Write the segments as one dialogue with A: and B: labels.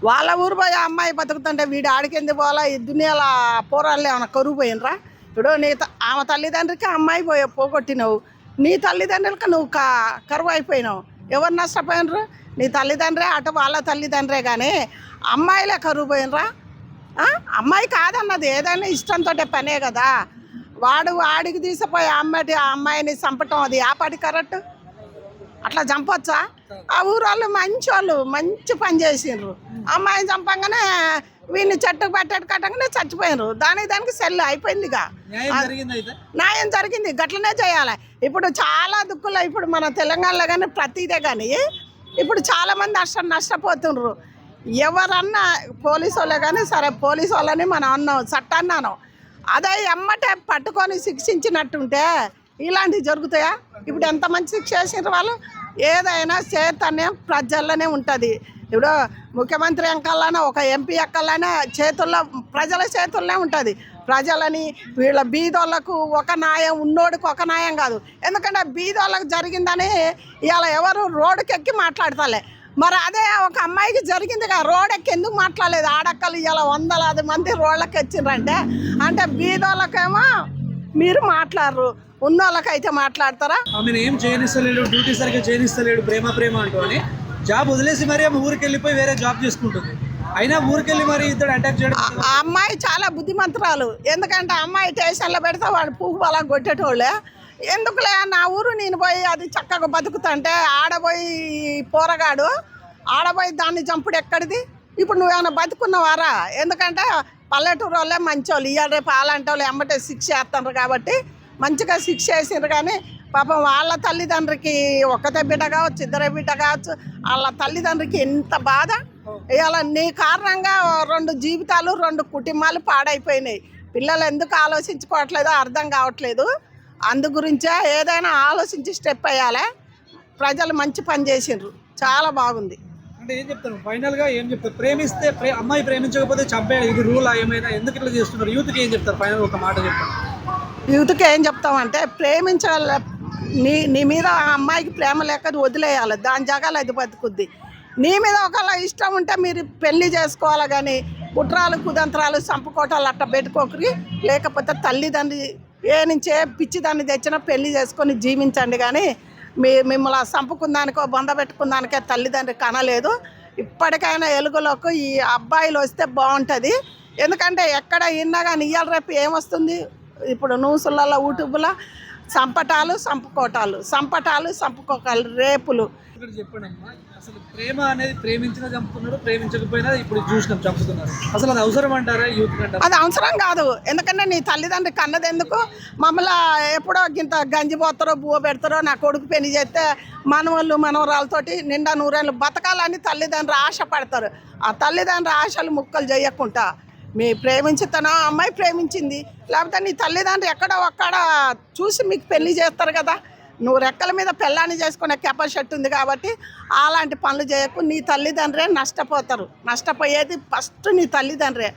A: వాళ్ళ ఊరు పోయి ఆ అమ్మాయి బతుకుతుంటే వీడు ఆడికెందుకు పోవాలా? ఈ దునియాలో పోరాళ్ళు ఏమైనా కరువు పోయినరా? ఇప్పుడు ఆమె తల్లిదండ్రికి ఆ అమ్మాయి పోగొట్టినావు, నీ తల్లిదండ్రులకు నువ్వు కరువు అయిపోయినావు. ఎవరు నష్టపోయినరు? నీ తల్లిదండ్రే, అటు వాళ్ళ తల్లిదండ్రే. కానీ అమ్మాయిలే కరువు పోయినరా? అమ్మాయి కాదన్నది, ఏదైనా ఇష్టంతో పనే కదా. వాడికి తీసిపోయి ఆ అమ్మాయిని చంపటం అది ఆపాటి కరెక్ట్? అట్లా చంపొచ్చా? ఆ ఊరోళ్ళు మంచి వాళ్ళు, మంచి పని చేసిండ్రు. అమ్మాయిని చంపంగానే వీడిని చెట్టు పెట్టేట్టు కట్టంగానే చచ్చిపోయినరు. దానికి సెల్లు అయిపోయిందిగా. న్యాయం జరిగింది, గట్లనే చేయాలి. ఇప్పుడు చాలా దుక్కులు ఇప్పుడు మన తెలంగాణలో కానీ ప్రతిదే కానీ ఇప్పుడు చాలామంది నష్టపోతుండ్రు. ఎవరన్నా పోలీసు వాళ్ళే కానీ సరే, పోలీసు వాళ్ళని మనం అన్నాం, చట్టాన్ని అన్నాం. అదే ఎమ్మటే పట్టుకొని శిక్షించినట్టుంటే ఇలాంటివి జరుగుతాయా? ఇప్పుడు ఎంత మంచి శిక్ష చేసిండ్రు వాళ్ళు. ఏదైనా చైతన్యం ప్రజల్లోనే ఉంటుంది. ఇప్పుడు ముఖ్యమంత్రి ఎంకల్లానే, ఒక ఎంపీ ఎక్కల్లానే ప్రజల చేతుల్లోనే ఉంటుంది. ప్రజలని వీళ్ళ బీదోళ్ళకు ఒక న్యాయం, ఉన్నోడికి ఒక న్యాయం కాదు. ఎందుకంటే బీదోళ్ళకు జరిగిందని ఇవాళ ఎవరు రోడ్డుకెక్కి మాట్లాడతాలే. మరి అదే ఒక అమ్మాయికి జరిగిందిగా, రోడ్డుకి ఎందుకు మాట్లాడలేదు? ఆడక్కలు ఇవాళ వందలాది మంది రోడ్లకి వచ్చిండ్రంటే అంటే బీదోళ్ళకేమో మీరు మాట్లాడరు, ఉన్నోళ్ళకైతే మాట్లాడతారా?
B: ఆమెను ఏం చేయనిస్తలేడు, డ్యూటీ సరిగ్గా చేయనిస్తలేడు, ప్రేమ అంటూ అని జాబ్ వదిలేసి మరి ఆమె ఊరికి వెళ్ళిపోయి వేరే జాబ్ చేసుకుంటుంది. అయినా ఊరికెళ్ళి మరి ఇద్దరు అటాక్ చేయడం.
A: ఆ అమ్మాయి చాలా బుద్ధిమంతురాలు. ఎందుకంటే అమ్మాయి స్టేషన్లో పెడితే వాడు పువ్వు అలా కొట్టేటోళ్ళే. ఎందుకులే నా ఊరు నేను పోయి అది చక్కగా బతుకుతుంటే ఆడపోయి పోరగాడు ఆడపోయి దాన్ని చంపుడు ఎక్కడిది? ఇప్పుడు నువ్వేమైనా బతుకున్నవారా? ఎందుకంటే పల్లెటూరు వాళ్ళే మంచోళ్ళు. ఇవాళ రేపు అలాంటి వాళ్ళు ఎమ్మటే శిక్ష వేస్తున్నారు కాబట్టి మంచిగా శిక్ష వేసిండ్రు. కానీ పాపం వాళ్ళ తల్లిదండ్రికి ఒక్కతే బిడ్డ కావచ్చు, ఇద్దరే బిడ్డ కావచ్చు, వాళ్ళ తల్లిదండ్రికి ఎంత బాధ. ఇవాళ నీ కారణంగా 2 జీవితాలు, 2 కుటుంబాలు పాడైపోయినాయి. పిల్లలు ఎందుకు ఆలోచించుకోవట్లేదో అర్థం కావట్లేదు. అందు గురించే ఏదైనా ఆలోచించి స్టెప్ వేయాలి. ప్రజలు మంచి పని చేసిండ్రు, చాలా బాగుంది.
B: అంటే ఏం చెప్తారు ఫైనల్గా? ఏం చెప్తారు? ప్రేమిస్తే అమ్మాయి ప్రేమించకపోతే చంపేయాలి, ఇది రూల్ ఏమైనా? ఎందుకు ఇట్లా చేస్తున్నారు? యూత్కి ఏం చెప్తారు? ఫైనల్ ఒక మాట చెప్తారు.
A: యూత్కి ఏం చెప్తామంటే ప్రేమించాలి. నీ మీద ఆ అమ్మాయికి ప్రేమ లేక వదిలేయాలి, దాని జగాలు అది బతుకుద్ది. నీ మీద ఒకవేళ ఇష్టం ఉంటే మీరు పెళ్లి చేసుకోవాలి. కానీ కుట్రాలు కుతంత్రాలు చంపుకోటాలు అట్ట పెట్టుకోకరి. లేకపోతే తల్లిదండ్రి నుంచే పిచ్చిదాన్ని తెచ్చినా పెళ్లి చేసుకొని జీవించండి. కానీ మిమ్మల్ని చంపుకుందానికో బొంద పెట్టుకుందానికే తల్లిదండ్రి కనలేదు. ఇప్పటికైనా ఎలుగులోకి ఈ అబ్బాయిలు వస్తే బాగుంటుంది. ఎందుకంటే ఎక్కడ విన్నా కానీ ఇవాళ రేపు ఏమొస్తుంది? ఇప్పుడు న్యూస్లలో యూట్యూబ్లో చంపటాలు చంపుకోటాలు రేపులు.
B: చెప్పండి అమ్మా, అసలు ప్రేమ అనేది ప్రేమించినా చంపుతున్నారు, ప్రేమించకపోయినా ఇప్పుడు చూసినాం చంపుతున్నారు. అసలు అది అవసరం అంటారా యూత్ కంటే?
A: అది అవసరం కాదు. ఎందుకంటే నీ తల్లిదండ్రి కన్నది ఎందుకు? మమ్మల్ని ఎప్పుడో ఇంత గంజి పోతారో బువ్వ పెడతారో, నా కొడుకు పెళ్లి చేస్తే మనవాళ్ళు మనవరాలతోటి నిండా నూరేళ్ళు బతకాలని తల్లిదండ్రులు ఆశపడతారు. ఆ తల్లిదండ్రుల ఆశలు ముక్కలు చేయకుండా మీ ప్రేమించుతానో అమ్మాయి ప్రేమించింది, లేకపోతే నీ తల్లిదండ్రులు ఎక్కడో ఒక్కడ చూసి మీకు పెళ్లి చేస్తారు కదా. నువ్వు రెక్కల మీద పెళ్ళాన్ని చేసుకునే కెపాసిటీ ఉంది కాబట్టి అలాంటి పనులు చేయకు. నీ తల్లిదండ్రే నష్టపోతారు. నష్టపోయేది ఫస్ట్ నీ తల్లిదండ్రే.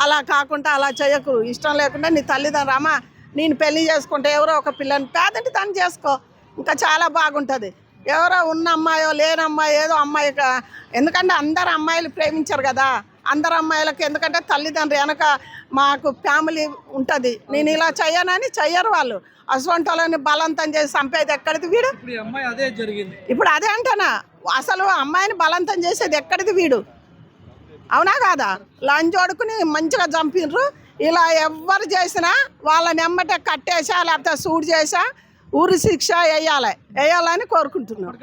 A: అలా కాకుండా అలా చేయకు. ఇష్టం లేకుండా నీ తల్లిదండ్రు అమ్మ నేను పెళ్లి చేసుకుంటే ఎవరో ఒక పిల్లని పేదంటే దాన్ని చేసుకో, ఇంకా చాలా బాగుంటుంది. ఎవరో ఉన్న అమ్మాయో లేని అమ్మాయి ఏదో అమ్మాయి. ఎందుకంటే అందరు అమ్మాయిలు ప్రేమించరు కదా. అందరు అమ్మాయిలకు ఎందుకంటే తల్లిదండ్రులు వెనక మాకు ఫ్యామిలీ ఉంటుంది. నేను ఇలా చెయ్యనని చెయ్యరు వాళ్ళు. అటువంటి వాళ్ళని బలవంతం చేసి చంపేది ఎక్కడిది వీడు? ఇప్పుడు అదే అంటానా, అసలు అమ్మాయిని బలవంతం చేసేది ఎక్కడిది వీడు? అవునా కాదా? లంచోడుకుని మంచిగా చంపినరు. ఇలా ఎవ్వరు చేసినా వాళ్ళని ఎమ్మటే కట్టేసా లేకపోతే సూట్ చేసా ఊరి శిక్ష వేయాలని కోరుకుంటున్నాం.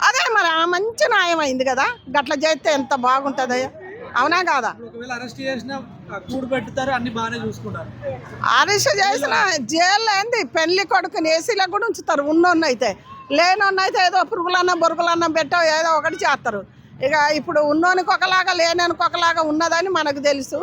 A: అదే మరి మంచి న్యాయం అయింది కదా. గట్ల చేస్తే ఎంత బాగుంటుందయ్యా, అవునా కాదా?
B: అరెస్ట్ చేసిన
A: జైల్లో ఏంది? పెళ్లి కొడుకుని ఏసీలో కూడా ఉంచుతారు. ఉన్నోన్నైతే, లేనోన్నైతే ఏదో పురుగులన్నా బొరుగులన్నా పెట్టో ఏదో ఒకటి చేస్తారు. ఇక ఇప్పుడు ఉన్నోనికి ఒకలాగా లేనోనికి ఒకలాగా ఉన్నదని మనకు తెలుసు.